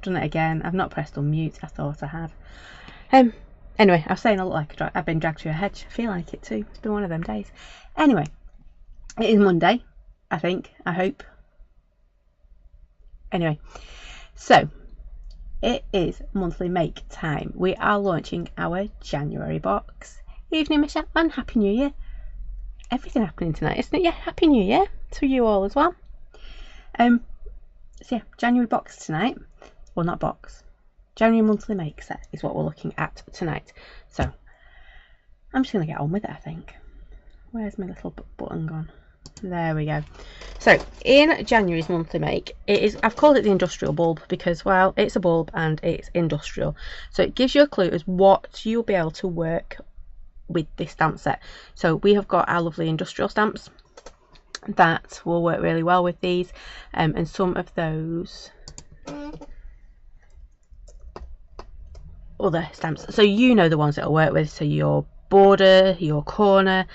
done it again. I've not pressed unmute. I thought I had. Anyway, I was saying I look like I've been dragged through a hedge. I feel like it too. It's been one of them days. Anyway, it is Monday, I think. I hope. Anyway, so it is monthly make time. We are launching our January box. Evening, Michelle, and Happy New Year. Everything happening tonight, isn't it? Yeah, Happy New Year to you all as well. So yeah, January box tonight. Well, not box. January monthly make set is what we're looking at tonight. So I'm just going to get on with it, I think. Where's my little button gone? There we go. So in January's monthly make, I've called it the industrial bulb because, well, it's a bulb and it's industrial. So it gives you a clue as what you'll be able to work with this stamp set. So we have got our lovely industrial stamps that will work really well with these, and some of those other stamps, so you know the ones that'll work with. So your border, your corner,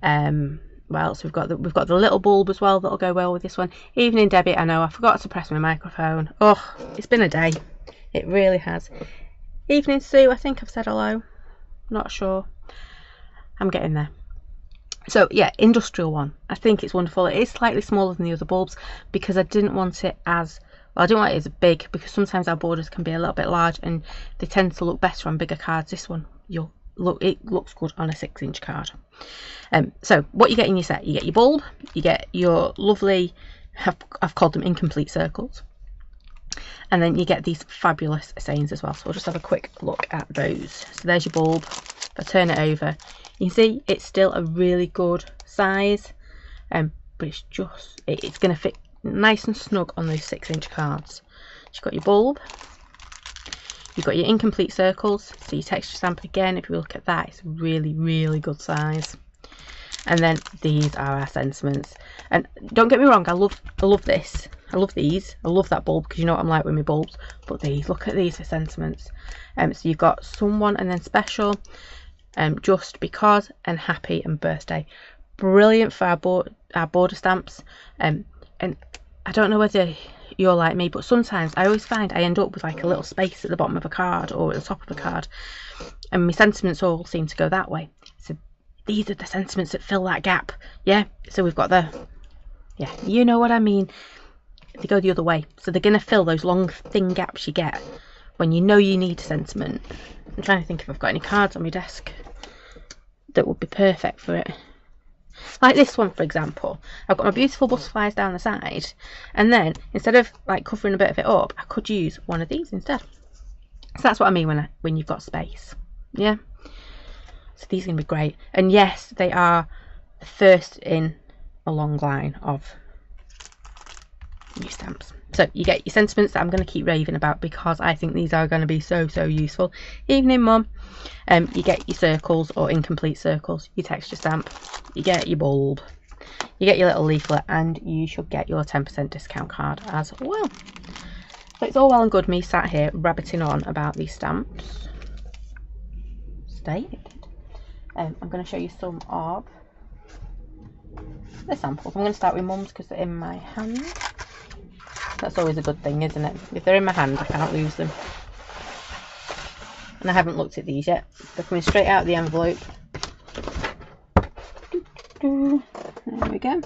well, so we've got the little bulb as well that'll go well with this one. Evening, Debbie. I know I forgot to press my microphone. Oh, it's been a day. It really has. Evening, Sue. I think I've said hello. Not sure. I'm getting there. So yeah, industrial one. I think it's wonderful. It is slightly smaller than the other bulbs because I didn't want it as well. I didn't want it as big because sometimes our borders can be a little bit large and they tend to look better on bigger cards. This one, it looks good on a 6-inch card. So what you get in your set, you get your bulb, you get your lovely, I've called them incomplete circles, and then you get these fabulous sayings as well. So we'll just have a quick look at those. So there's your bulb. If I turn it over, you can see it's still a really good size, but it's just, it's going to fit nice and snug on those 6-inch cards. You've got your bulb, you've got your incomplete circles, so your texture stamp again, if you look at that, it's really, really good size. And then these are our sentiments. And don't get me wrong, I love this. I love these. I love that bulb because you know what I'm like with my bulbs. But these, look at these for sentiments. So you've got someone and then special, just because, and happy and birthday. Brilliant for our border stamps. And I don't know whether you're like me, but sometimes I always find I end up with like a little space at the bottom of a card or at the top of a card, and my sentiments all seem to go that way. So these are the sentiments that fill that gap. Yeah, so we've got yeah, you know what I mean. They go the other way, so they're going to fill those long thin gaps you get when you know you need a sentiment. I'm trying to think if I've got any cards on my desk that would be perfect for it. Like this one, for example. I've got my beautiful butterflies down the side, and then instead of like covering a bit of it up, I could use one of these instead. So that's what I mean when you've got space. Yeah. So these are going to be great. And yes, they are the first in a long line of new stamps. So you get your sentiments that I'm going to keep raving about because I think these are going to be so useful. Evening, Mum. You get your circles or incomplete circles, your texture stamp, you get your bulb, you get your little leaflet, and you should get your 10% discount card as well. So it's all well and good me sat here rabbiting on about these stamps. Stay. I'm going to show you some of the samples. I'm going to start with Mum's because they're in my hand. That's always a good thing, isn't it? If they're in my hand, I can't lose them. And I haven't looked at these yet. They're coming straight out of the envelope. There we go.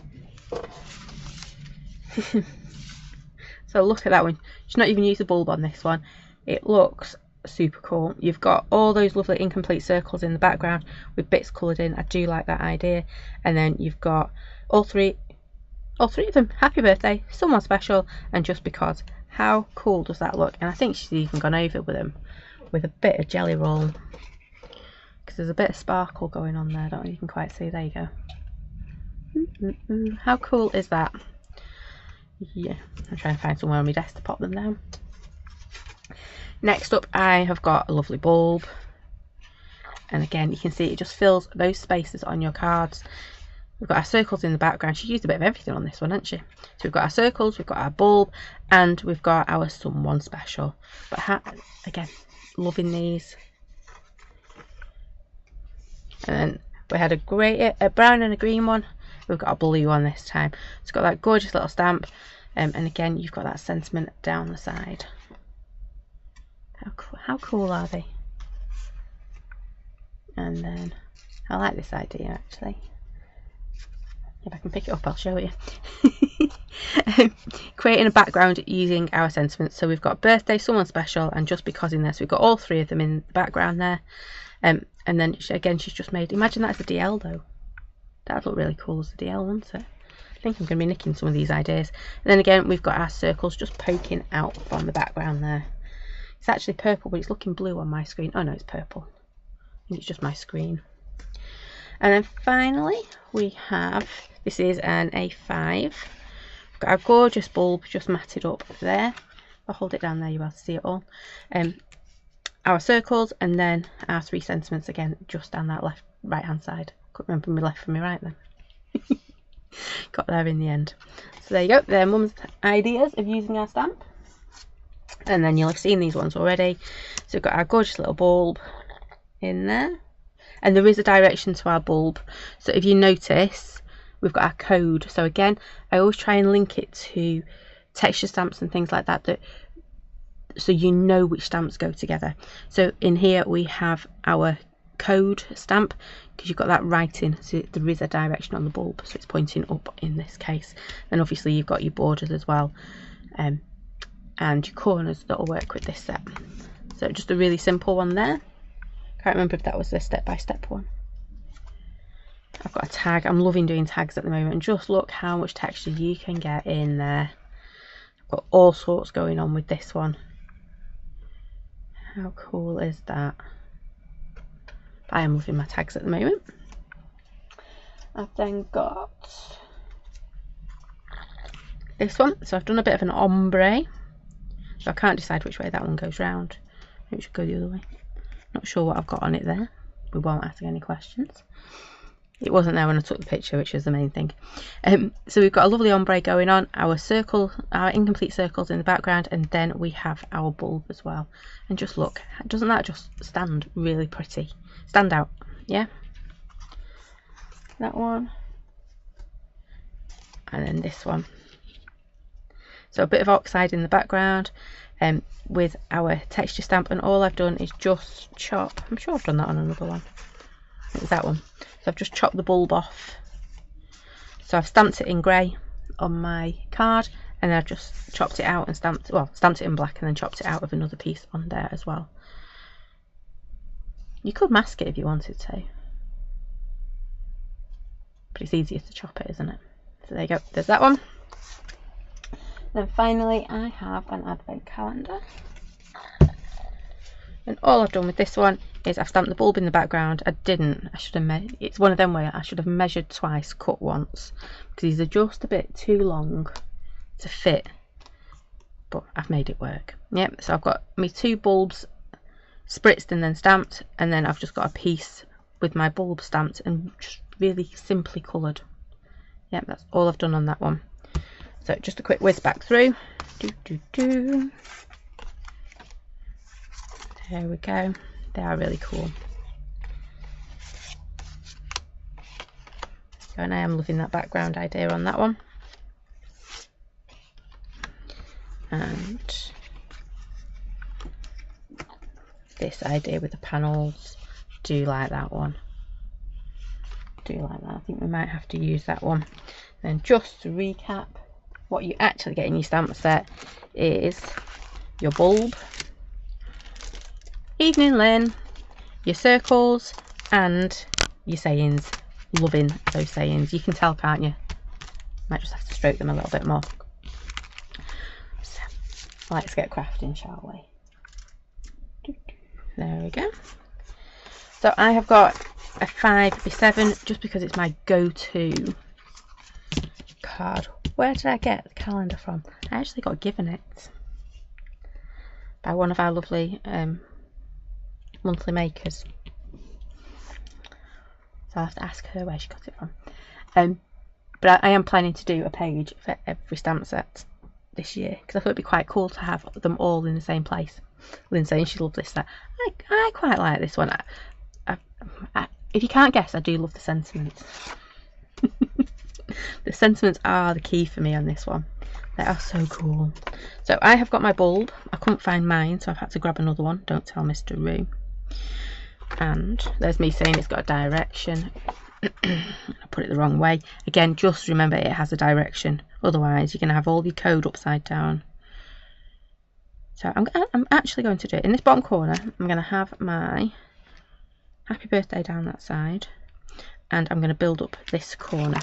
So look at that one. She's not even used a bulb on this one. It looks super cool. You've got all those lovely incomplete circles in the background with bits coloured in. I do like that idea. And then you've got all three of them. Happy birthday, someone special, and just because. How cool does that look? And I think she's even gone over with them with a bit of jelly roll because there's a bit of sparkle going on there. I don't know if you can quite see. There you go. How cool is that? Yeah, I'm trying to find somewhere on my desk to pop them down. Next up, I have got a lovely bulb, and again you can see it just fills those spaces on your cards. We've got our circles in the background. She used a bit of everything on this one, hasn't she? So we've got our circles, we've got our bulb, and we've got our someone special. But again, loving these. And then we had a brown and a green one. We've got a blue one this time. It's got that gorgeous little stamp, and again you've got that sentiment down the side. How cool are they? And then I like this idea actually. If I can pick it up, I'll show you. Creating a background using our sentiments. So we've got birthday, someone special, and just because in there. So we've got all three of them in the background there. And then again, she's just made. Imagine that's a DL though. That'd look really cool as a DL, wouldn't it? I think I'm going to be nicking some of these ideas. And then again, we've got our circles just poking out from the background there. It's actually purple, but it's looking blue on my screen. Oh no, it's purple. I think it's just my screen. And then finally, we have, this is an A5. We've got our gorgeous bulb just matted up there. If I hold it down there, you'll be able to see it all. Our circles, and then our three sentiments again, just down that right hand side. Couldn't remember my left from my right then. Got there in the end. So there you go. They're Mum's ideas of using our stamp. And then you'll have seen these ones already. So we've got our gorgeous little bulb in there. And there is a direction to our bulb. So if you notice, we've got our code. So again, I always try and link it to texture stamps and things like that, so you know which stamps go together. So in here we have our code stamp, because you've got that writing, so there is a direction on the bulb, so it's pointing up in this case. And obviously you've got your borders as well, and your corners that will work with this set. So just a really simple one there. Can't remember if that was the step-by-step one. I've got a tag. I'm loving doing tags at the moment, and just look how much texture you can get in there. I've got all sorts going on with this one. How cool is that? I am loving my tags at the moment. I've then got this one. So I've done a bit of an ombre. So I can't decide which way that one goes round. Maybe it should go the other way. Not sure what I've got on it there. We won't ask any questions. It wasn't there when I took the picture, which is the main thing. So we've got a lovely ombre going on, our circle, our incomplete circles in the background, and then we have our bulb as well. And just look, doesn't that just stand really pretty? Stand out, yeah? That one. And then this one. So a bit of oxide in the background, with our texture stamp, and all I've done is just chop. I'm sure I've done that on another one. It was that one. So I've just chopped the bulb off. So I've stamped it in grey on my card, and then I've just chopped it out and stamped it in black, and then chopped it out of another piece on there as well. You could mask it if you wanted to, but it's easier to chop it, isn't it? So there you go, there's that one. Then finally I have an advent calendar, and all I've done with this one is I've stamped the bulb in the background. I should have it's one of them where I should have measured twice, cut once, because these are just a bit too long to fit, but I've made it work. Yep, so I've got my two bulbs spritzed and then stamped, and then I've just got a piece with my bulb stamped and just really simply coloured. Yep, that's all I've done on that one. So just a quick whiz back through. There we go. They are really cool. And I am loving that background idea on that one. And this idea with the panels, do like that one. Do like that. I think we might have to use that one. And just to recap, what you actually get in your stamp set is your bulb, Evening Lynn, your circles, and your sayings. Loving those sayings. You can tell, can't you? Might just have to stroke them a little bit more. So, let's get crafting, shall we? There we go. So I have got a 5x7 just because it's my go-to card. Where did I get the calendar from? I actually got given it by one of our lovely monthly makers. So I'll have to ask her where she got it from. But I am planning to do a page for every stamp set this year, because I thought it'd be quite cool to have them all in the same place. Lynn saying she loved this set. I quite like this one. If you can't guess, I do love the sentiments. The sentiments are the key for me on this one. They are so cool. So I have got my bulb. I couldn't find mine, so I've had to grab another one. Don't tell Mr. Roo. And there's me saying it's got a direction. I put it the wrong way. Again, just remember it has a direction. Otherwise, you're going to have all your code upside down. So I'm actually going to do it. In this bottom corner, I'm going to have my happy birthday down that side. And I'm going to build up this corner.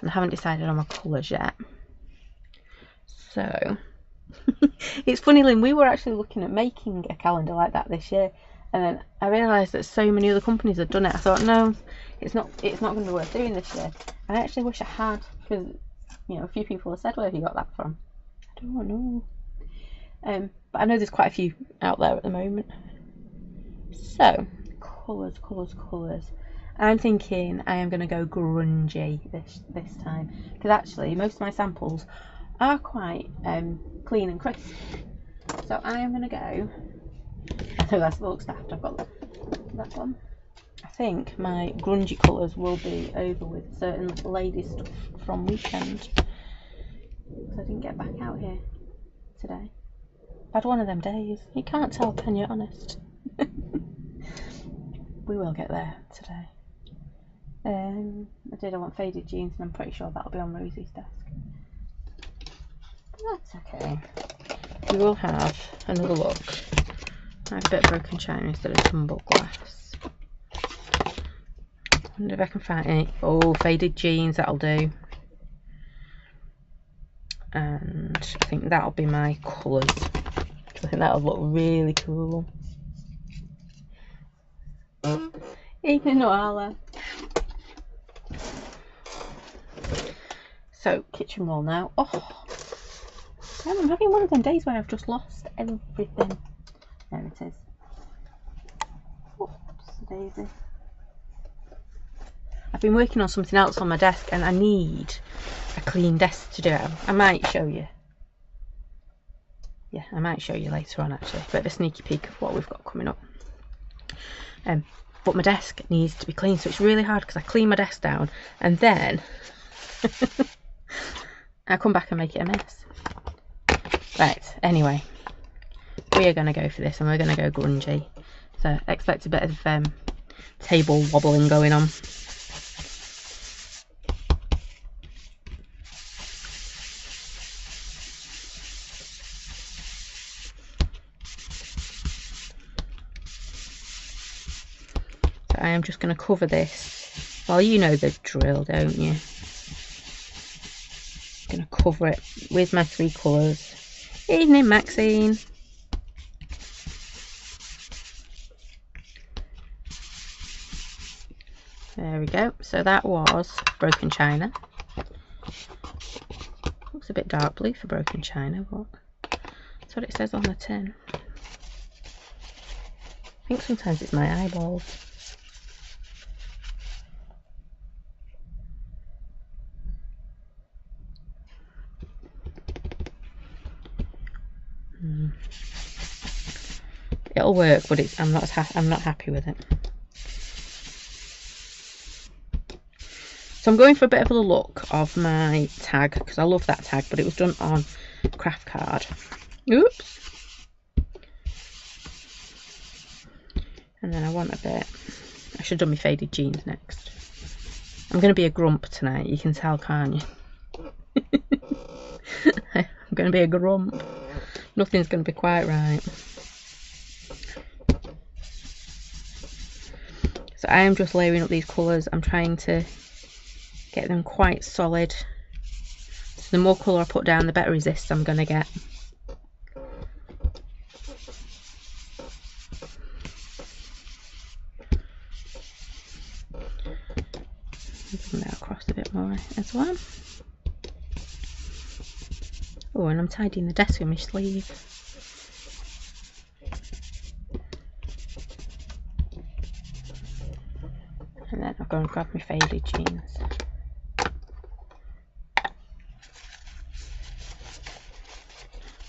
And I haven't decided on my colours yet. So, it's funny, Lynn, we were actually looking at making a calendar like that this year. And then I realised that so many other companies had done it. I thought, no, it's not going to be worth doing this year. And I actually wish I had, because, you know, a few people have said, where have you got that from? I don't know. But I know there's quite a few out there at the moment. So, colours. I'm thinking I am going to go grungy this time. Because actually, most of my samples are quite clean and crisp. So I am going to go... I know that looks daft, I've got that one. I think my grungy colours will be over with certain ladies stuff from weekend. Because I didn't get back out here today. I had one of them days. You can't tell, can you? Honest. We will get there today. I want faded jeans, and I'm pretty sure that'll be on Rosie's desk. But that's okay. We will have another look. I have a bit of broken china instead of tumbled glass. Wonder if I can find any. Oh, faded jeans, that'll do. And I think that'll be my colours. I think that'll look really cool. Evening Noala. So, kitchen roll now. Oh, I'm having one of them days where I've just lost everything. There it is. Oops, daisy. I've been working on something else on my desk and I need a clean desk to do it. I might show you. Yeah, I might show you later on actually. A bit of a sneaky peek of what we've got coming up. But my desk needs to be clean, so it's really hard because I clean my desk down and then I come back and make it a mess. Right, anyway, we are going to go for this and we're going to go grungy. So expect a bit of table wobbling going on. So I am just going to cover this. Well, you know the drill, don't you? Going to cover it with my 3 colours. Evening, Maxine. There we go. So that was broken china. Looks a bit dark blue for broken china, but that's what it says on the tin. I think sometimes it's my eyeballs. It'll work, but I'm not happy with it. So I'm going for a bit of a look of my tag because I love that tag, but it was done on craft card. Oops. And then I want a bit. I should have done my faded jeans next. I'm going to be a grump tonight. You can tell, can't you? I'm going to be a grump. Nothing's going to be quite right. So I am just layering up these colours. I'm trying to get them quite solid. So the more colour I put down, the better resist I'm going to get. Bring that across a bit more as well. Oh, and I'm tidying the desk with my sleeve. And then I'll go and grab my faded jeans.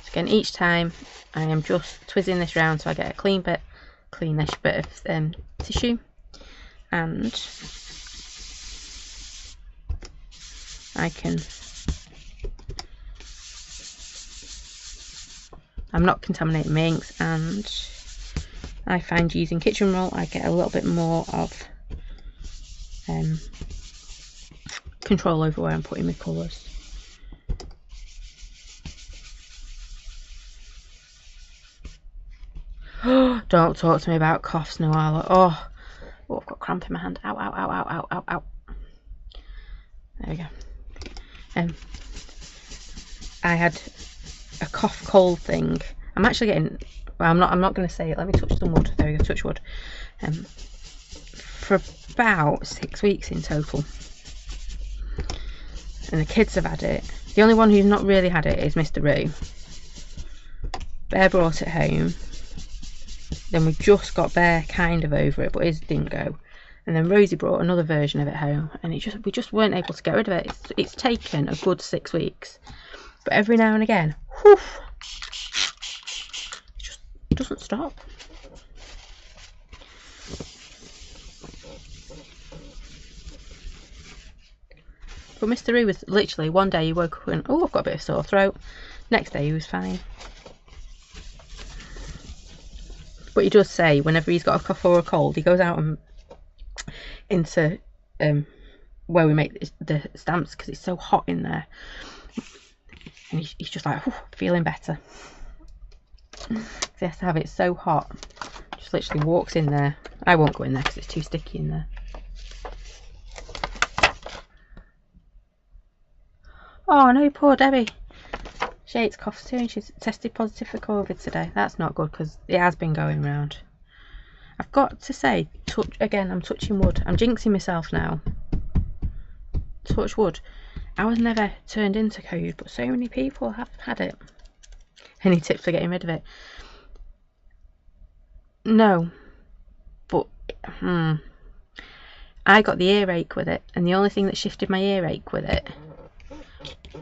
So again, each time I am just twizzling this round so I get a cleanish bit of tissue, and I can I'm not contaminating my inks, and I find using kitchen roll I get a little bit more of control over where I'm putting my colours. Don't talk to me about coughs, Noala. Oh, I've got cramp in my hand. Ow, ow, ow, ow, ow, ow, ow. There we go. I had a cough cold thing. I'm actually getting, well, I'm not going to say it. Let me touch some wood. There we go, touch wood. For about 6 weeks in total. And the kids have had it. The only one who's not really had it is Mr. Roo. Bear brought it home. Then we just got Bear kind of over it, but his didn't go. And then Rosie brought another version of it home, and we just weren't able to get rid of it. It's taken a good 6 weeks, but every now and again, whew, it just doesn't stop. But Mr. Roo was literally, one day he woke up and, oh, I've got a bit of sore throat. Next day he was fine. But he does say whenever he's got a cough or a cold, he goes out and into where we make the stamps, because it's so hot in there, and he's just like, feeling better. He has to have it so hot. Just literally walks in there. I won't go in there because it's too sticky in there. Oh no, poor Debbie. She hates coughs too, and she's tested positive for COVID today. That's not good, because it has been going round. I've got to say, again, I'm touching wood. I'm jinxing myself now. Touch wood. I was never turned into COVID, but so many people have had it. Any tips for getting rid of it? No. But, I got the earache with it, and the only thing that shifted my earache with it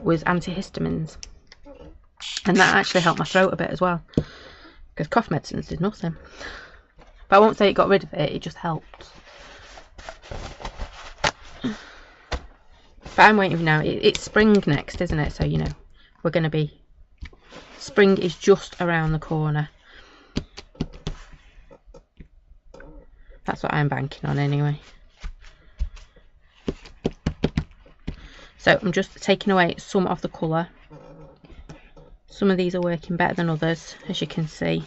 was antihistamines. And that actually helped my throat a bit as well, because cough medicines did nothing. But I won't say it got rid of it, it just helped. But I'm waiting now. It's spring next, isn't it? So, you know, we're going to be... Spring is just around the corner. That's what I'm banking on anyway. So I'm just taking away some of the colour. Some of these are working better than others, as you can see.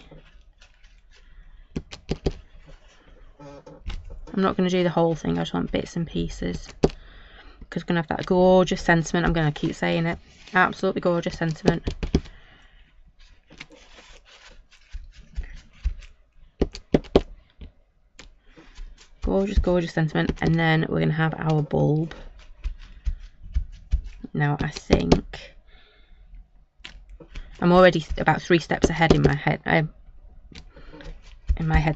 I'm not going to do the whole thing, I just want bits and pieces. Because we're going to have that gorgeous sentiment, I'm going to keep saying it. Absolutely gorgeous sentiment. Gorgeous, gorgeous sentiment. And then we're going to have our bulb. Now I think I'm already about 3 steps ahead in my head.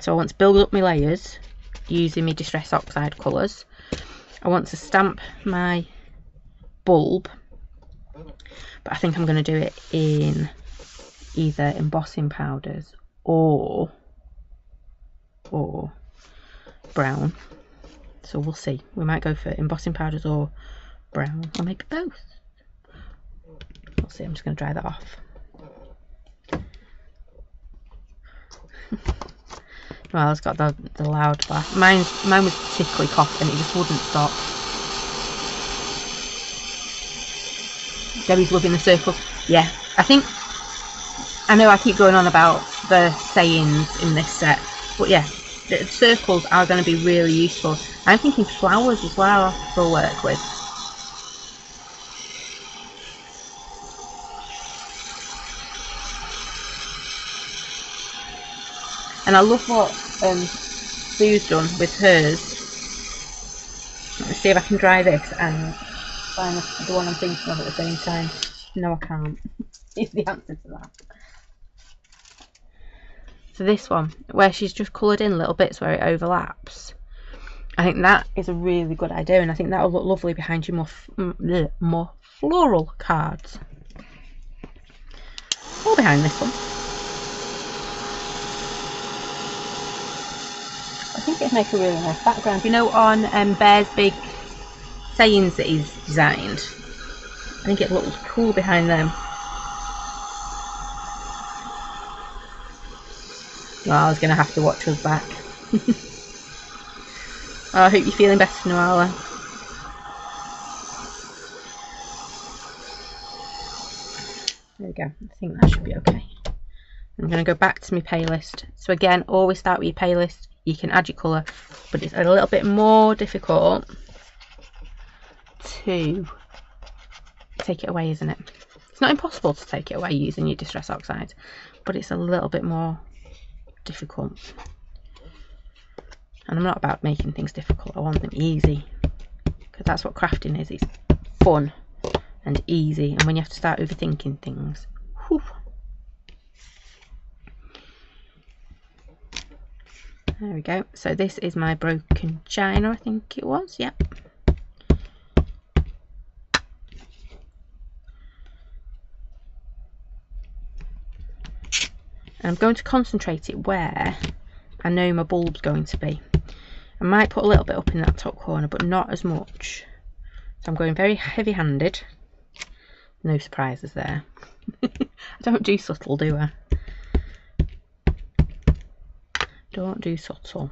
So I want to build up my layers using my Distress Oxide colours. I want to stamp my bulb, but I think I'm going to do it in either embossing powders or brown. So we'll see. We might go for embossing powders or brown, or maybe both. We'll see. I'm just going to dry that off. Well, it's got the loud laugh. Mine was particularly cough and it just wouldn't stop. Debbie's loving the circle. Yeah, I know I keep going on about the sayings in this set, but yeah, the circles are going to be really useful. I'm thinking flowers as well will work with. And I love what Sue's done with hers. Let me see if I can dry this and find the one I'm thinking of at the same time. No, I can't. Is the answer to that. So this one, where she's just coloured in little bits where it overlaps, I think that is a really good idea, and I think that will look lovely behind your more floral cards. Or behind this one. I think it'd make a really nice background. You know, on Bear's big sayings that he's designed, I think it looks cool behind them. Noala's going to have to watch us back. Oh, I hope you're feeling better, Noala. There we go. I think that should be okay. I'm going to go back to my playlist. So again, always start with your playlist. You can add your colour, but it's a little bit more difficult to take it away, isn't it? It's not impossible to take it away using your Distress Oxide, but it's a little bit more difficult. And I'm not about making things difficult, I want them easy, because that's what crafting is. It's fun and easy, and when you have to start overthinking things, whew. There we go. So this is my broken china, I think it was. Yep. And I'm going to concentrate it where I know my bulb's going to be. I might put a little bit up in that top corner, but not as much. So I'm going very heavy-handed. No surprises there. I don't do subtle, do I? Don't do subtle.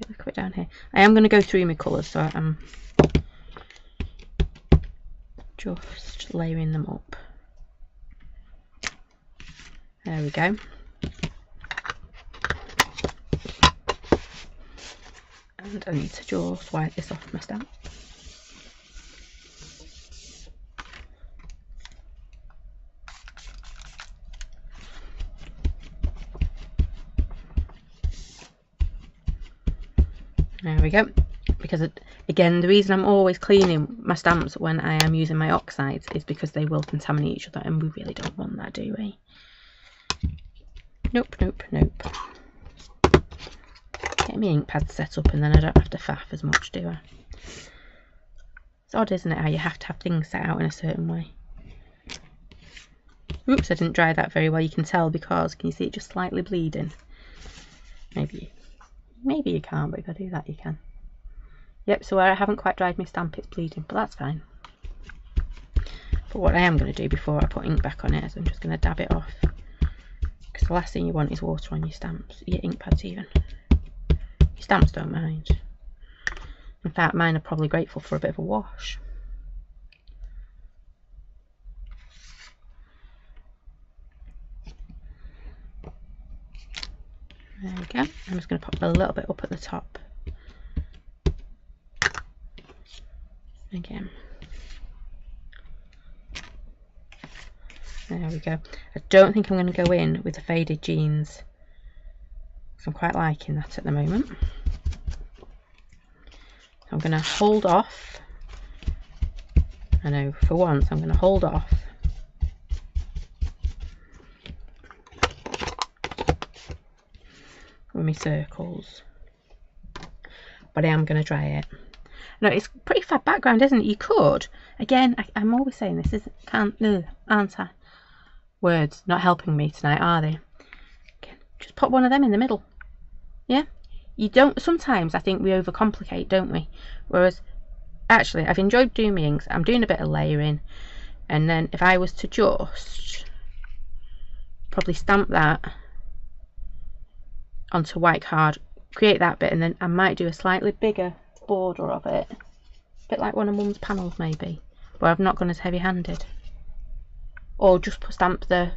Look a bit down here. I am going to go through my colours, so I'm just layering them up. There we go. And I need to just wipe this off my stamp. There we go. Because again, the reason I'm always cleaning my stamps when I am using my oxides is because they will contaminate each other, and we really don't want that, do we? Nope, nope, nope. Get my ink pad set up and then I don't have to faff as much, do I? It's odd, isn't it, how you have to have things set out in a certain way. Oops, I didn't dry that very well. You can tell because, can you see it just slightly bleeding? Maybe you can't, but if I do that you can. Yep, so where I haven't quite dried my stamp it's bleeding, but that's fine. But what I am going to do before I put ink back on it is I'm just going to dab it off. Because the last thing you want is water on your stamps, your ink pads even. Your stamps don't mind. In fact, mine are probably grateful for a bit of a wash. There we go. I'm just going to pop a little bit up at the top. Again. There we go. I don't think I'm going to go in with the faded jeans, because I'm quite liking that at the moment. I'm going to hold off. I know, for once I'm going to hold off. With my circles. But I am going to dry it. No, it's pretty fab background, isn't it? You could, again, I'm always saying this, aren't I? Words not helping me tonight, are they? Again, just put one of them in the middle. Yeah? You don't, sometimes I think we overcomplicate, don't we? Whereas, actually, I've enjoyed doing my inks. I'm doing a bit of layering. And then if I was to just probably stamp that onto white card, create that bit, and then I might do a slightly bigger border of it, a bit like one of Mum's panels maybe, where I've not gone as heavy-handed, or just stamp the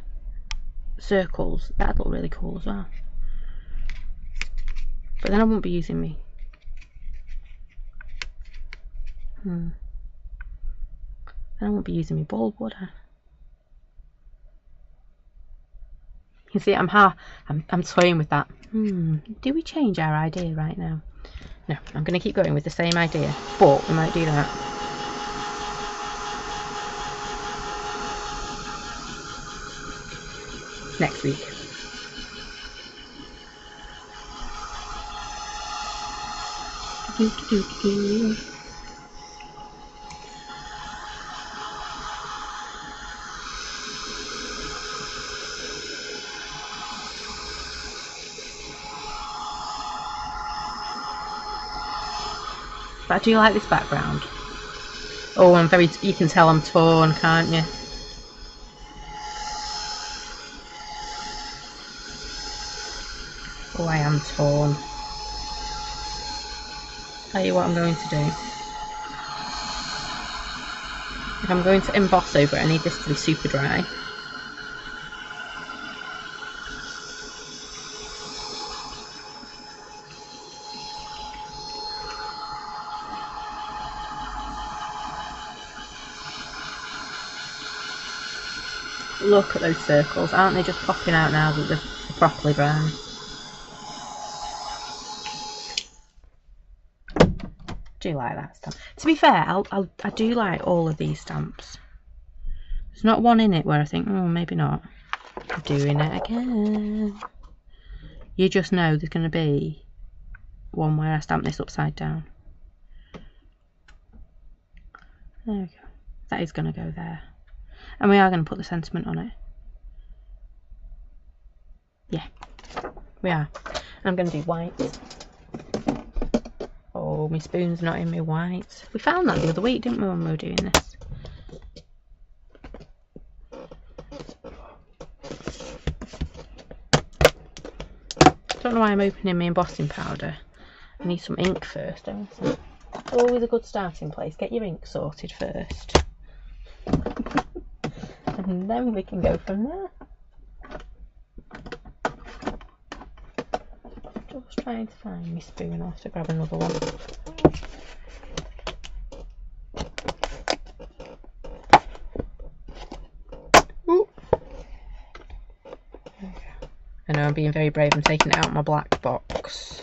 circles. That'd look really cool as well, but then I won't be using me then I won't be using my bulb, would I? You see, I'm toying with that. Do we change our idea right now? No, I'm going to keep going with the same idea, but we might do that. Next week. But I do like this background. Oh, you can tell I'm torn, can't you? Oh, I am torn. Tell you what I'm going to do. If I'm going to emboss over it, I need this to be super dry. Look at those circles, aren't they just popping out now that they're properly brown? Do like that stamp. To be fair, I do like all of these stamps. There's not one in it where I think, oh, maybe not. I'm doing it again. You just know there's going to be one where I stamp this upside down. There we go. That is going to go there. And we are going to put the sentiment on it. Yeah, we are. I'm going to do white. Oh, my spoon's not in my white. We found that the other week, didn't we, when we were doing this? Don't know why I'm opening my embossing powder. I need some ink first, don't I? Always a good starting place. Get your ink sorted first. And then we can go from there. Just trying to find my spoon. I'll have to grab another one. Ooh. I know I'm being very brave. I'm taking it out of my black box.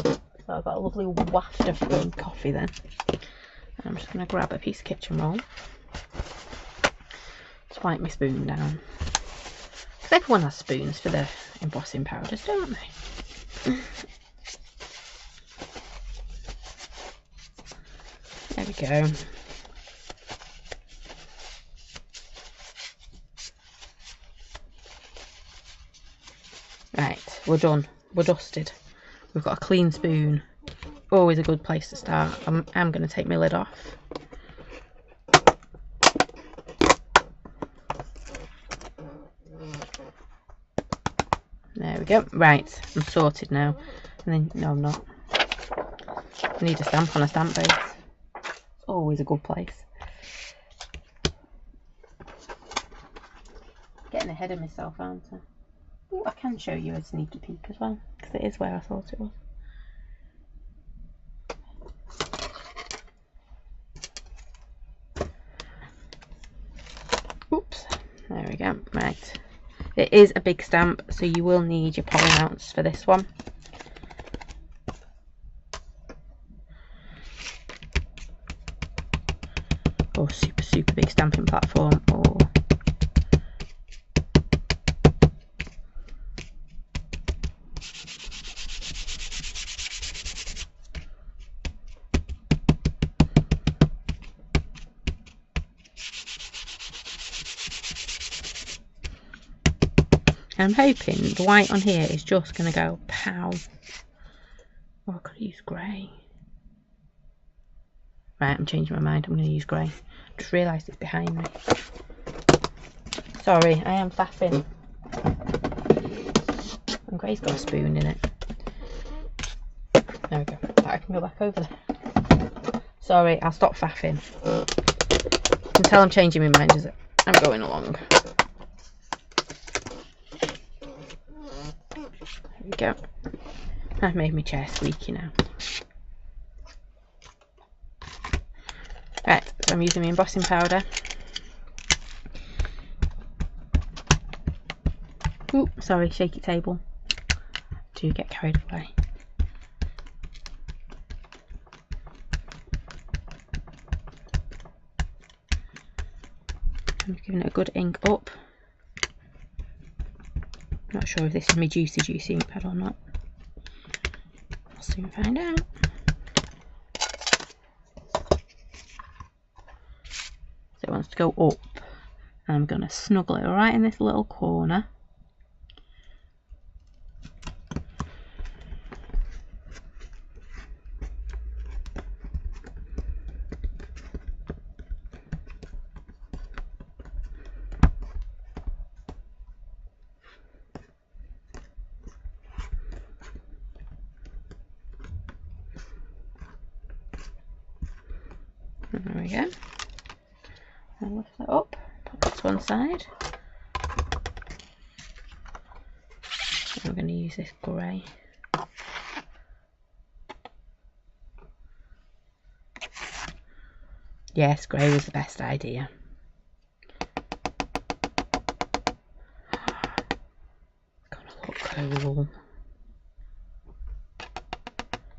So I've got a lovely waft of foam coffee then. And I'm just going to grab a piece of kitchen roll. Just wipe my spoon down. Because everyone has spoons for their embossing powders, don't they? There we go. Right, we're done. We're dusted. We've got a clean spoon. Always a good place to start. I'm going to take my lid off. There we go. Right, I'm sorted now. And then, no, I'm not. I need a stamp on a stamp base. It's always a good place. Getting ahead of myself, aren't I? Ooh, I can show you a sneaky peek as well, because it is where I thought it was. Oops, there we go. Right, it is a big stamp, so you will need your poly mounts for this one. Or super big stamping platform, or I'm hoping the white on here is just going to go pow. Oh, I could use grey. Right, I'm changing my mind. I'm going to use grey. Just realised it's behind me. Sorry, I am faffing. And grey's got a spoon in it. There we go. I can go back over there. Sorry, I'll stop faffing. You can tell I'm changing my mind as I'm going along. There we go. I've made my chair squeaky now. Right, so I'm using my embossing powder. Ooh, sorry, shaky table. Do get carried away. I'm giving it a good ink up. Not sure if this is my juicy ink pad or not. I'll soon find out. So it wants to go up, and I'm going to snuggle it right in this little corner. There we go. I'll lift that up, put that to one side. I'm going to use this grey. Yes, grey was the best idea. It's gonna look cool.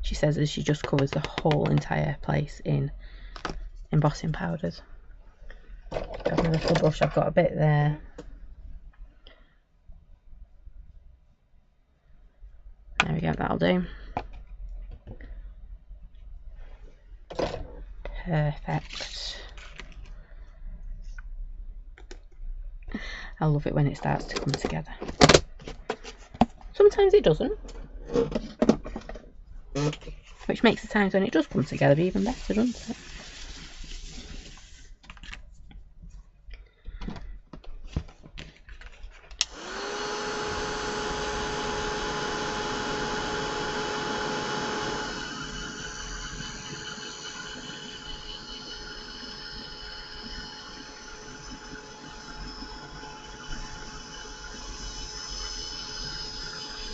She says as she just covers the whole entire place in embossing powders. Got my little brush, I've got a bit there. There we go, that'll do. Perfect. I love it when it starts to come together. Sometimes it doesn't, which makes the times when it does come together even better, doesn't it?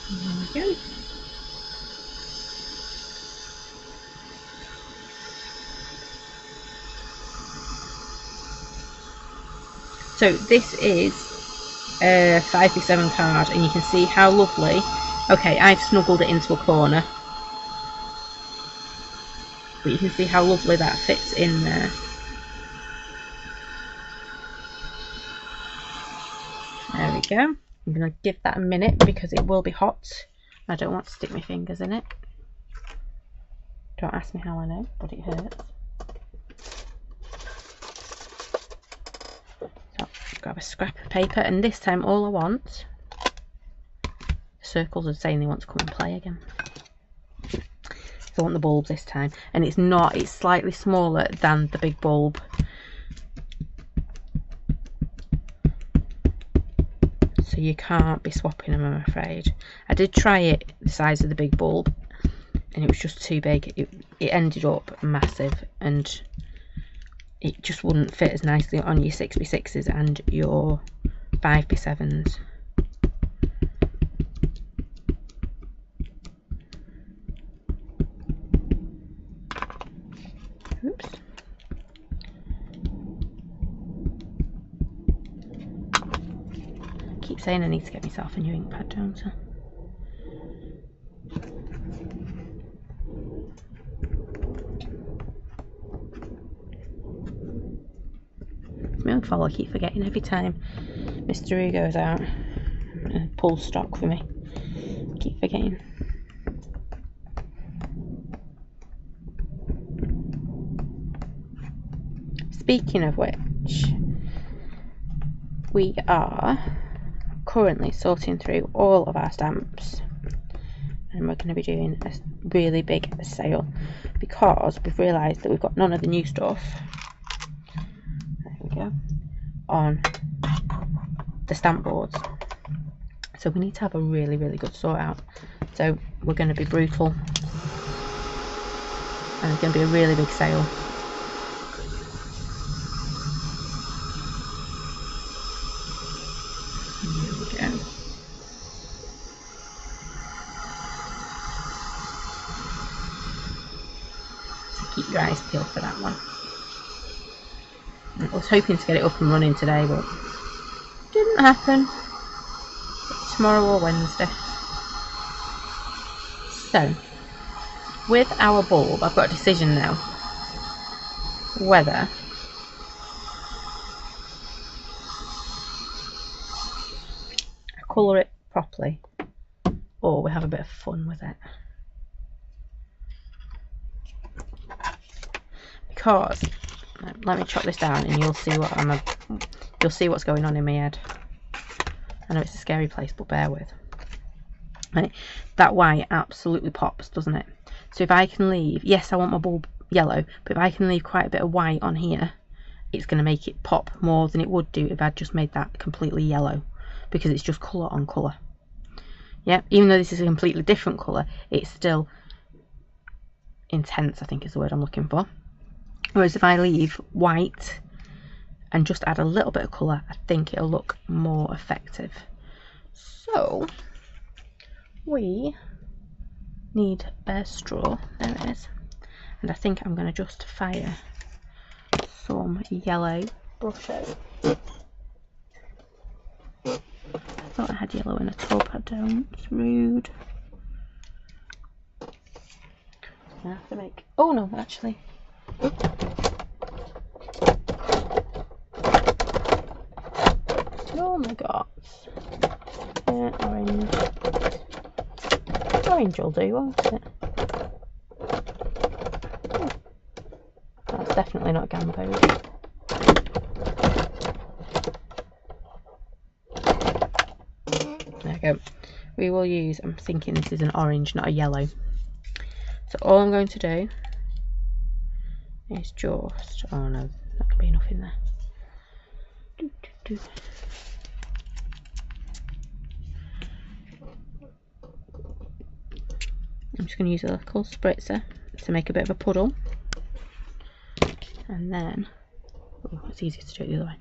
There we go. So this is a 5x7 card, and you can see how lovely. Okay, I've snuggled it into a corner, but you can see how lovely that fits in there. There we go. I'm going to give that a minute because it will be hot. I don't want to stick my fingers in it. Don't ask me how I know, but it hurts. So grab a scrap of paper, and this time all I want, the circles are saying they want to come and play again. So I want the bulbs this time, and it's slightly smaller than the big bulb. So you can't be swapping them, I'm afraid. I did try it the size of the big bulb and it was just too big. It ended up massive and it just wouldn't fit as nicely on your 6x6s and your 5x7s. Oops. I keep saying I need to get myself a new ink pad, don't I? It's my own fault, I keep forgetting every time Mr. Roo goes out and pulls stock for me. I keep forgetting. Speaking of which, we are currently sorting through all of our stamps and we're going to be doing a really big sale because we've realised that we've got none of the new stuff, there we go, on the stamp boards, so we need to have a really good sort out. So we're going to be brutal and it's going to be a really big sale. Keep your eyes peeled for that one. I was hoping to get it up and running today, but didn't happen. It's tomorrow or Wednesday. So, with our bulb, I've got a decision now whether I colour it properly or we have a bit of fun with it. Because let me chop this down and you'll see what you'll see what's going on in my head. I know it's a scary place, but bear with. Right, that white absolutely pops, doesn't it? So if I can leave, yes, I want my bulb yellow, but if I can leave quite a bit of white on here, it's going to make it pop more than it would do if I'd just made that completely yellow, because it's just colour on colour. Yeah, even though this is a completely different colour, it's still intense, I think is the word I'm looking for. Whereas if I leave white and just add a little bit of colour, I think it'll look more effective. So we need bare straw. There it is. And I think I'm going to just fire some yellow brush out. I thought I had yellow in a tub, I don't. It's rude. I have to make... Oh no, actually. Oh my god. Orange. Orange will do, won't it? That's definitely not Gambo's. There we go. We will use, I'm thinking this is an orange, not a yellow. So all I'm going to do is just, oh no, that could be enough in there. I'm just going to use a little spritzer to make a bit of a puddle. And then, oh, it's easier to do it the other way.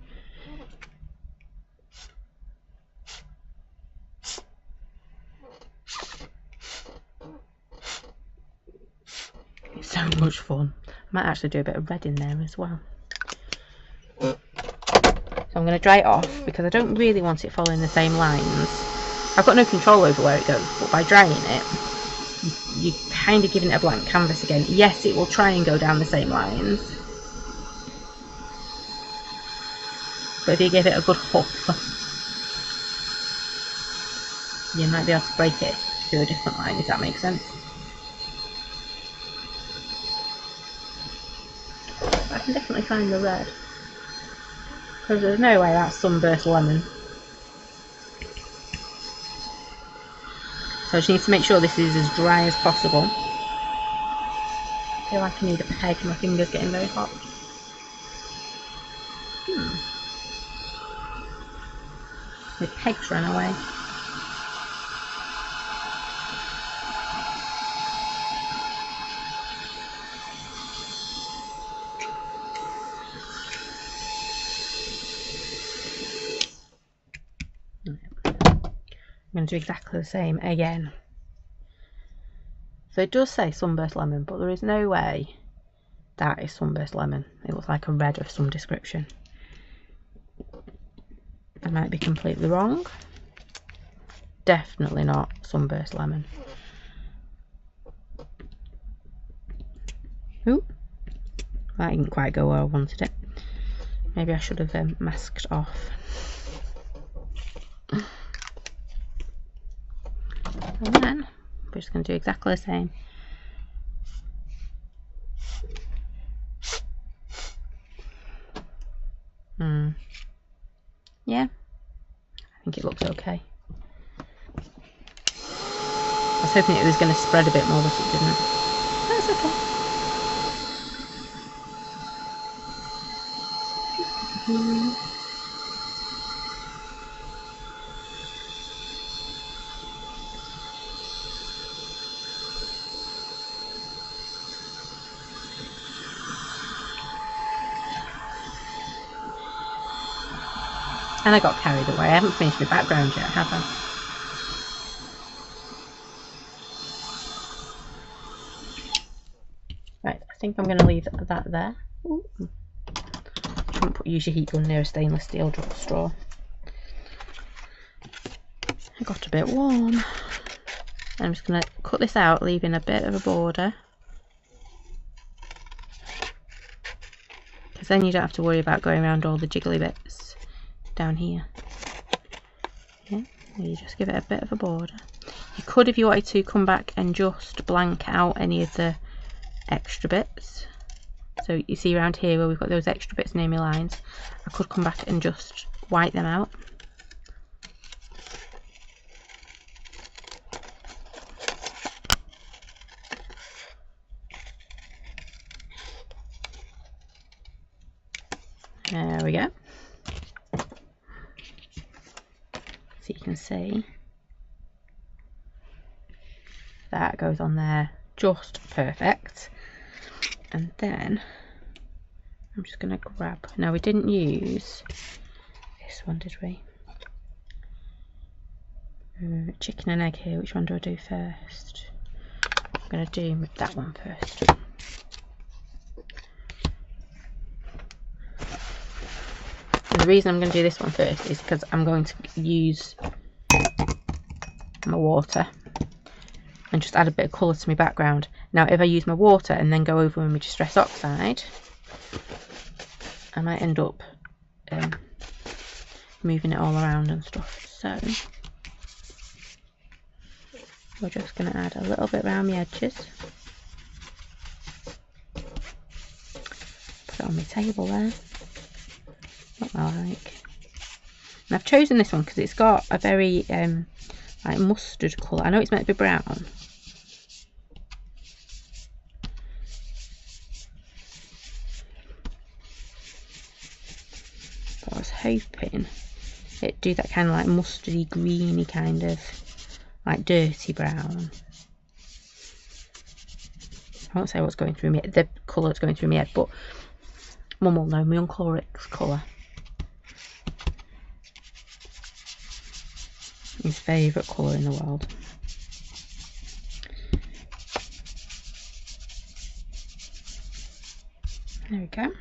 It's so much fun. I might actually do a bit of red in there as well. So I'm going to dry it off because I don't really want it following the same lines. I've got no control over where it goes, but by drying it, you're kind of giving it a blank canvas again. Yes, it will try and go down the same lines, but if you give it a good huff, you might be able to break it to a different line, if that makes sense. I can definitely find the red, because there's no way that's sunburst lemon. So I just need to make sure this is as dry as possible. I feel like I need a peg, my finger's getting very hot. My pegs ran away. I'm going to do exactly the same again. So it does say sunburst lemon, but there is no way that is sunburst lemon. It looks like a red of some description. I might be completely wrong. Definitely not sunburst lemon. Ooh, that didn't quite go where I wanted it. Maybe I should have masked off. And then we're just going to do exactly the same. Yeah, I think it looks okay. I was hoping it was going to spread a bit more, but it didn't. That's okay. And I got carried away. I haven't finished my background yet, have I? Right, I think I'm going to leave that there. Ooh. Shouldn't use your heat gun near a stainless steel straw. I got a bit warm. I'm just going to cut this out, leaving a bit of a border. Because then you don't have to worry about going around all the jiggly bits down here. Yeah, you just give it a bit of a border. You could, if you wanted to, come back and just blank out any of the extra bits. So you see around here where we've got those extra bits near my lines, I could come back and just white them out. There we go. So you can see that goes on there just perfect. And then I'm just going to grab, now we didn't use this one, did we? Chicken and egg here, which one do I do first? I'm going to do that one first. And the reason I'm going to do this one first is because I'm going to use my water and just add a bit of colour to my background. Now if I use my water and then go over with my Distress Oxide, I might end up moving it all around and stuff. So we're just going to add a little bit around the edges. Put it on my table there. What I like. And I've chosen this one because it's got a very like mustard colour. I know it's meant to be brown. But I was hoping it'd do that kind of like mustardy, greeny kind of like dirty brown. I won't say what's going through me, the colour that's going through my head, but Mum will know my Uncle Rick's colour. His favourite colour in the world. There we go.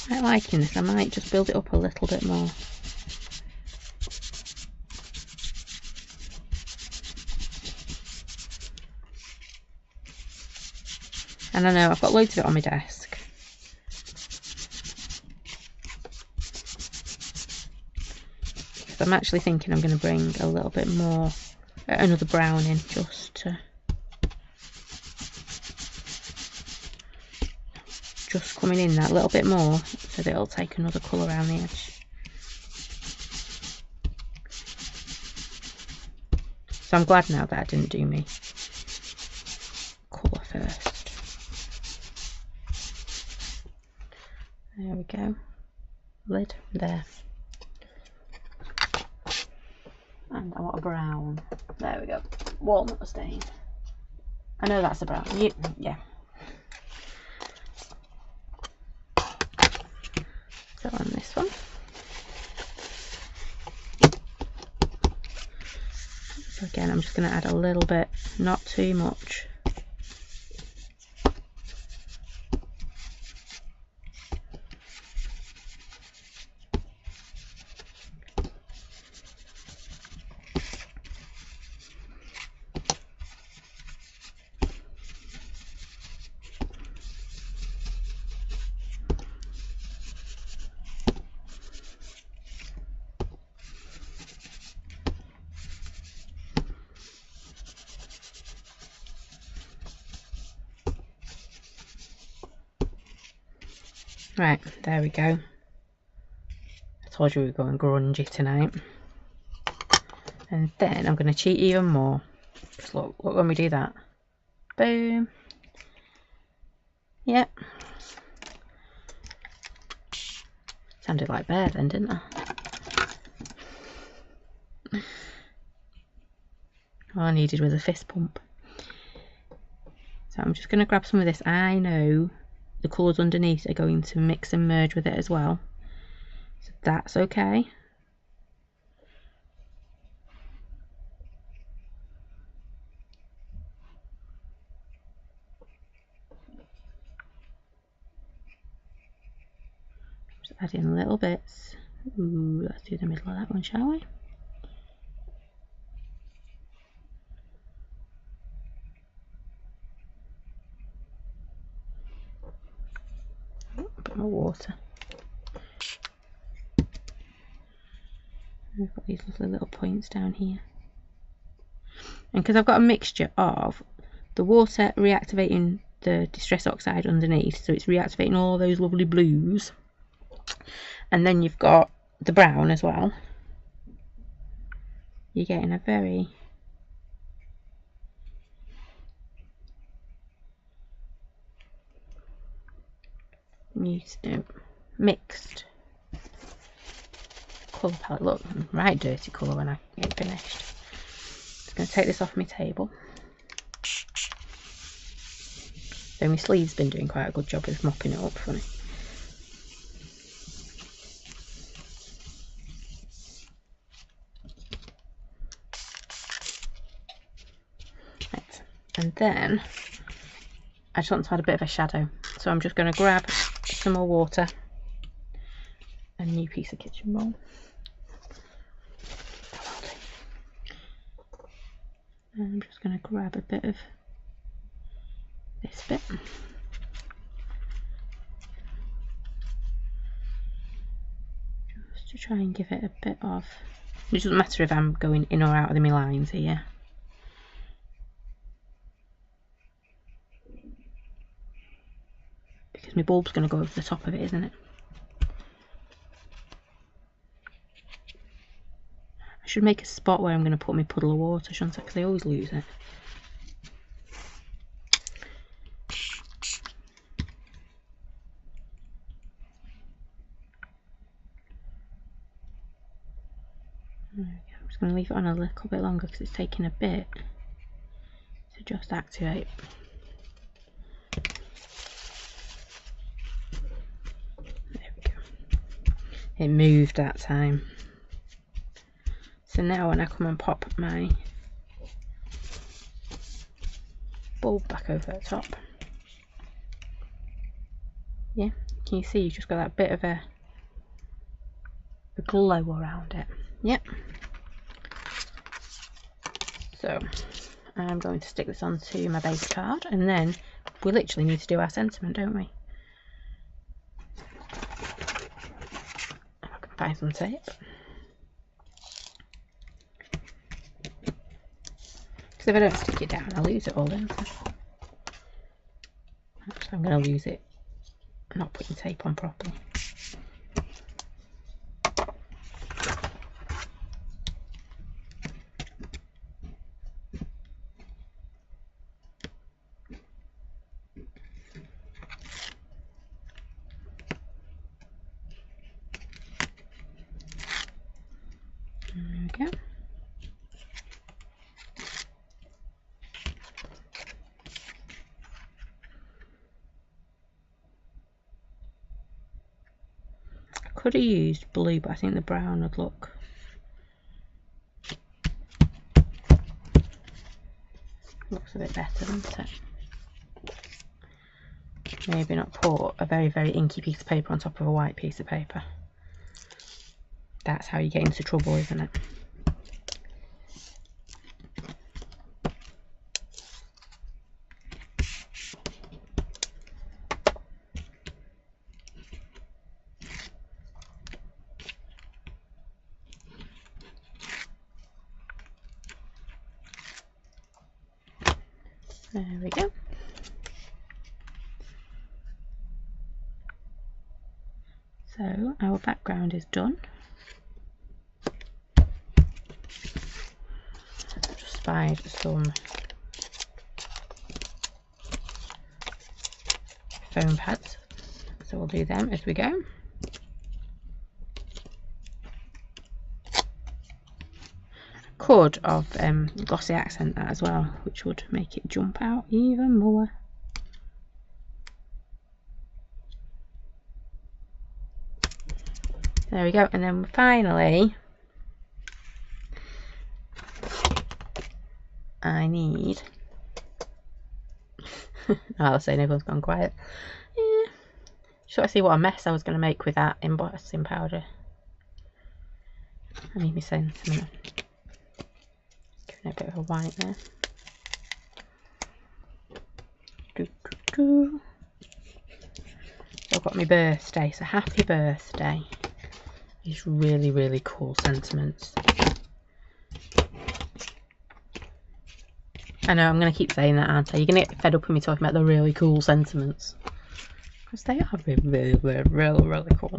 Quite liking this. I might just build it up a little bit more. And I know I've got loads of it on my desk. So I'm actually thinking I'm going to bring a little bit more, another brown in, just coming in that little bit more so that it'll take another colour around the edge. So I'm glad now that I didn't do me colour first. There we go. Lid there. And I want a brown. There we go. Walnut stain. I know that's a brown. Yeah. So on this one. So again, I'm just going to add a little bit, not too much. Right, there we go. I told you we were going grungy tonight. And then I'm going to cheat even more. Just look when we do that. Boom. Yep. Sounded like bear then, didn't I? All I needed was a fist pump. So I'm just going to grab some of this. I know the colours underneath are going to mix and merge with it as well, so that's okay. Just adding little bits. Ooh, let's do the middle of that one, shall we? A bit more water. We've got these lovely little points down here. And because I've got a mixture of the water reactivating the Distress Oxide underneath, so it's reactivating all those lovely blues, and then you've got the brown as well, you're getting a very mixed colour palette. Look, right dirty colour when I get finished. Just going to take this off my table. Though my sleeve's been doing quite a good job of mopping it up for me. Right. And then I just want to add a bit of a shadow, so I'm just going to grab some more water, a new piece of kitchen roll, and I'm just going to grab a bit of this bit, just to try and give it a bit of, it doesn't matter if I'm going in or out of my lines here. Because my bulb's going to go over the top of it, isn't it? I should make a spot where I'm going to put my puddle of water, shouldn't I? Because I always lose it. There we go. I'm just going to leave it on a little bit longer because it's taking a bit to just activate. There we go. It moved that time. So now when I come and pop my bulb back over the top, yeah, can you see you've just got that bit of a glow around it? Yep. So I'm going to stick this onto my base card, and then we literally need to do our sentiment, don't we? If I can find some tape. Because if I don't stick it down, I'll lose it all, don't I? Actually, I'm going to lose it not putting tape on properly. There we go. I could have used blue, but I think the brown would look a bit better, doesn't it? Maybe not put a very, very inky piece of paper on top of a white piece of paper. That's how you get into trouble, isn't it? There we go. So our background is done. Just spied some foam pads, so we'll do them as we go. Could have glossy accent that as well, which would make it jump out even more. There we go, and then finally I need I was saying everyone's gone quiet. Yeah. Just want to see what a mess I was going to make with that embossing powder. I need my sentiment. Giving it a bit of a white there. So I've got my birthday, so happy birthday. These really, really cool sentiments. I know, I'm going to keep saying that, aren't I? You're going to get fed up with me talking about the really cool sentiments. Because they are really cool.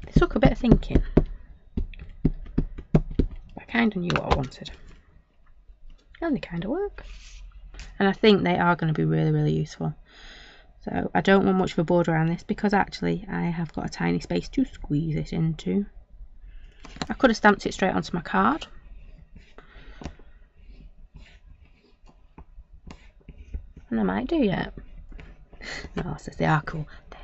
They took a bit of thinking. But I kind of knew what I wanted. And they kind of work. And I think they are going to be really, really useful. So I don't want much of a border around this because actually I have got a tiny space to squeeze it into. I could have stamped it straight onto my card. And I might do yet. No, says they are cool. They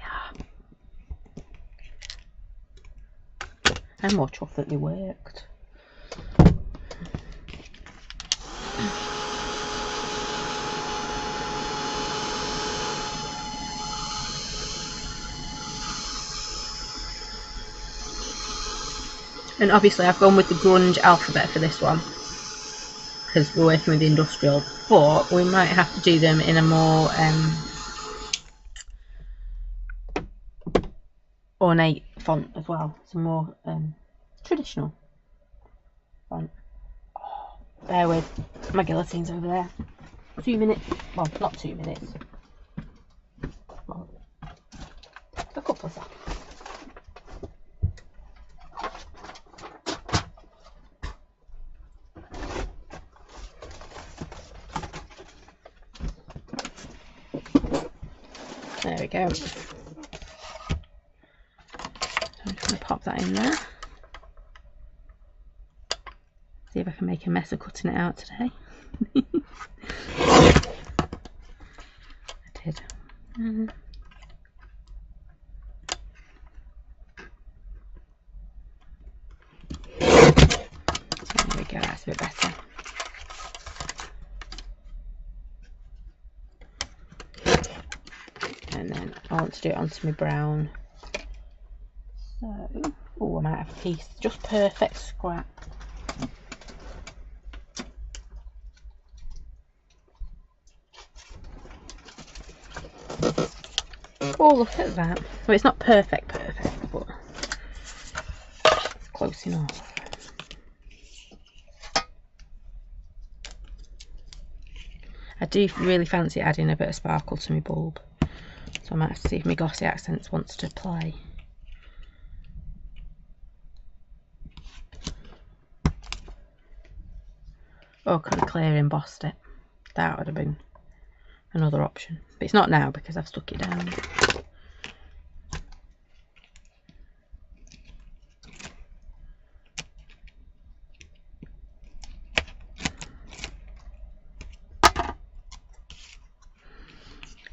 are. I'm more chuffed that they worked. And obviously I've gone with the grunge alphabet for this one because we're working with the industrial, but we might have to do them in a more ornate font as well, some more traditional font. Oh, bear with, my guillotine's over there. 2 minutes, well, not 2 minutes, well, a couple of seconds. There we go. So I'm just going to pop that in there. See if I can make a mess of cutting it out today. I did. There we go, that's a bit better. And then I want to do it onto my brown. So, oh, I might have a piece, just perfect scrap. Oh, look at that. Well, it's not perfect, but it's close enough. I do really fancy adding a bit of sparkle to my bulb. So I might have to see if my Glossy Accents wants to play. Or could I clear embossed it? That would have been another option. But it's not now because I've stuck it down.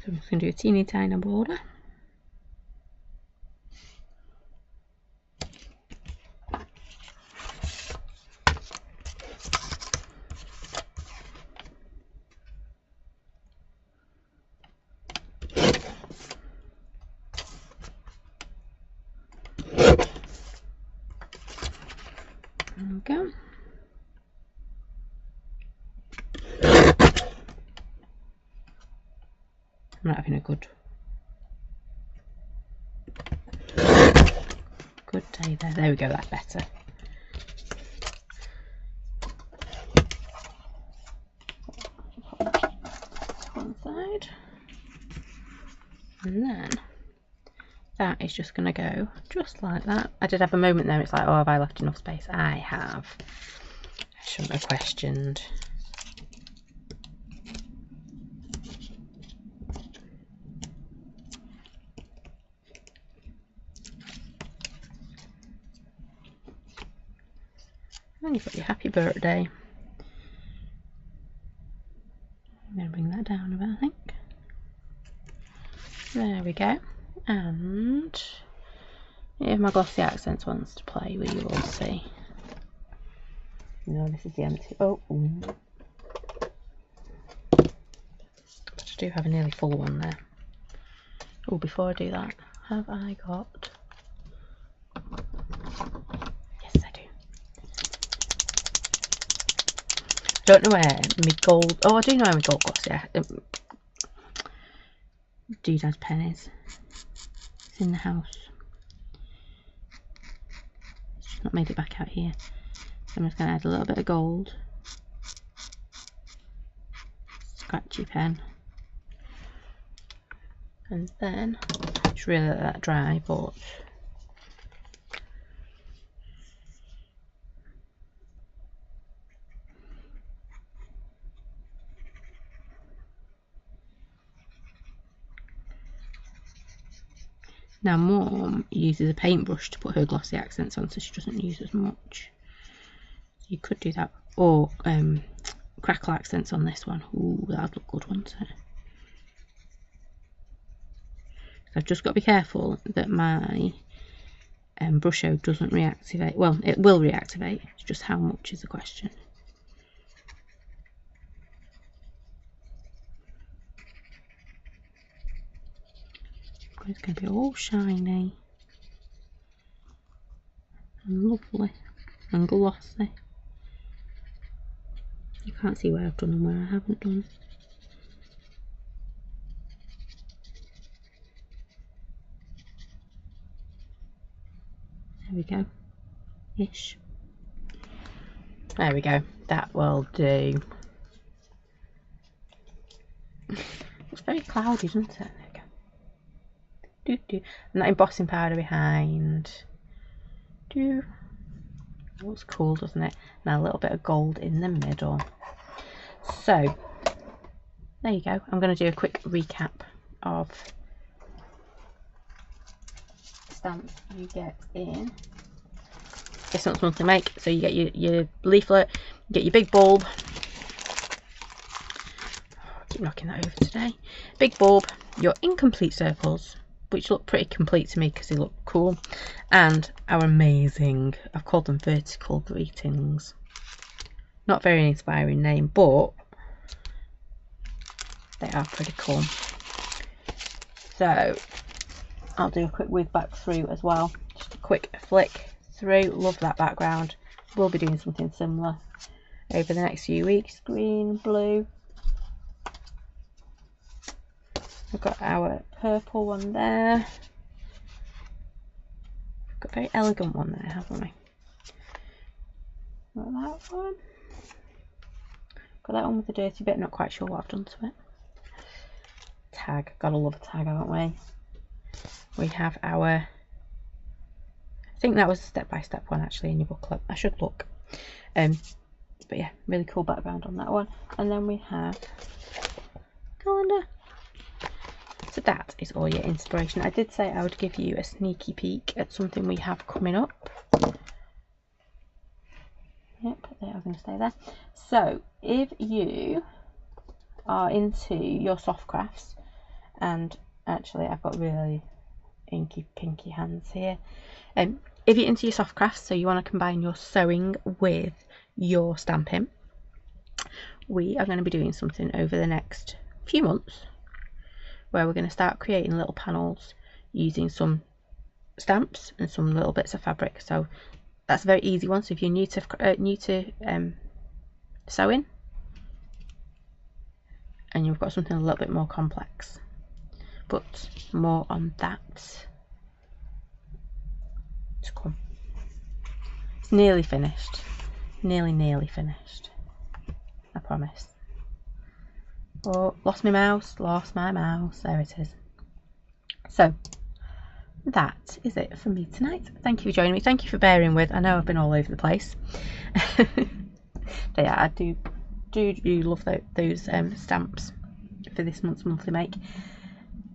So I'm just going to do a teeny tiny border. There we go. I'm not having a good day there. There we go, that's better. One side. And then that is just going to go just like that. I did have a moment there, it's like, oh, have I left enough space? I have. I shouldn't have questioned. And you've got your happy birthday. I'm going to bring that down a bit, I think. There we go. And if my Glossy Accents wants to play, we will see. No, this is the empty. Oh, but I do have a nearly full one there. Oh, before I do that, have I got? Yes, I do. Don't know where my gold. Oh, I do know where my gold glossy Doodad's pen is. It's in the house. It's just not made it back out here. So I'm just going to add a little bit of gold. Scratchy pen. And then just really let that dry, but now Mum uses a paintbrush to put her Glossy Accents on, so she doesn't use as much. You could do that, or crackle accents on this one. Ooh, that'd look good, wouldn't it? I've just got to be careful that my brusho doesn't reactivate. Well, it will reactivate, it's just how much is the question. It's going to be all shiny and lovely and glossy. You can't see where I've done and where I haven't done. There we go. Ish. There we go. That will do. It's very cloudy, doesn't it? There we go. And that embossing powder behind. Looks cool, doesn't it? And a little bit of gold in the middle. So there you go. I'm going to do a quick recap of stamps you get in this month's monthly make. So you get your leaflet, you get your big bulb. Keep knocking that over today. Big bulb, your incomplete circles, which look pretty complete to me because they look cool, and our amazing, I've called them vertical greetings. Not very inspiring name, but they are pretty cool. So I'll do a quick whiz back through as well, just a quick flick through. Love that background. We'll be doing something similar over the next few weeks. Green, blue. We've got our purple one there. We've got a very elegant one there, haven't we? Got that one. Got that one with the dirty bit, not quite sure what I've done to it. Tag, gotta love a tag, haven't we? We have our, I think that was a step-by-step one actually in your booklet. I should look. But yeah, really cool background on that one. And then we have calendar. So that is all your inspiration. I did say I would give you a sneaky peek at something we have coming up. Yep, they are going to stay there. So if you are into your soft crafts, and actually I've got really inky pinky hands here. If you're into your soft crafts, so you want to combine your sewing with your stamping, we are going to be doing something over the next few months where we're going to start creating little panels using some stamps and some little bits of fabric. So that's a very easy one. So if you're new to sewing and you've got something a little bit more complex, but more on that to come. It's nearly finished, nearly finished, I promise. Oh, lost my mouse, there it is. So that is it for me tonight. Thank you for joining me, thank you for bearing with. I know I've been all over the place. But yeah, I do love those stamps for this month's monthly make.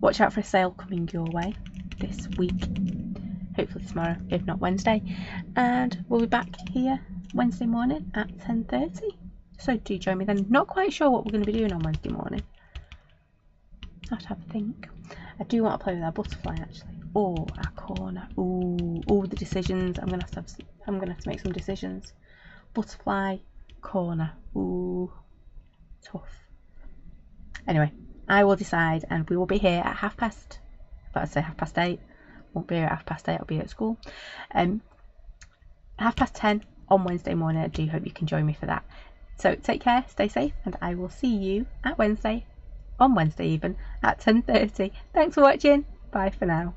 Watch out for a sale coming your way this week, hopefully tomorrow, if not Wednesday, and we'll be back here Wednesday morning at 10:30. So do join me then. Not quite sure what we're going to be doing on Wednesday morning. I'll have to have a think. I do want to play with our butterfly actually. Oh, our corner. Ooh, the decisions. I'm gonna have to make some decisions. Butterfly, corner. Ooh, tough. Anyway, I will decide, and we will be here at 8:30. Won't be here at 8:30. I'll be at school. 10:30 on Wednesday morning. I do hope you can join me for that. So take care, stay safe, and I will see you at Wednesday, on Wednesday even, at 10:30. Thanks for watching. Bye for now.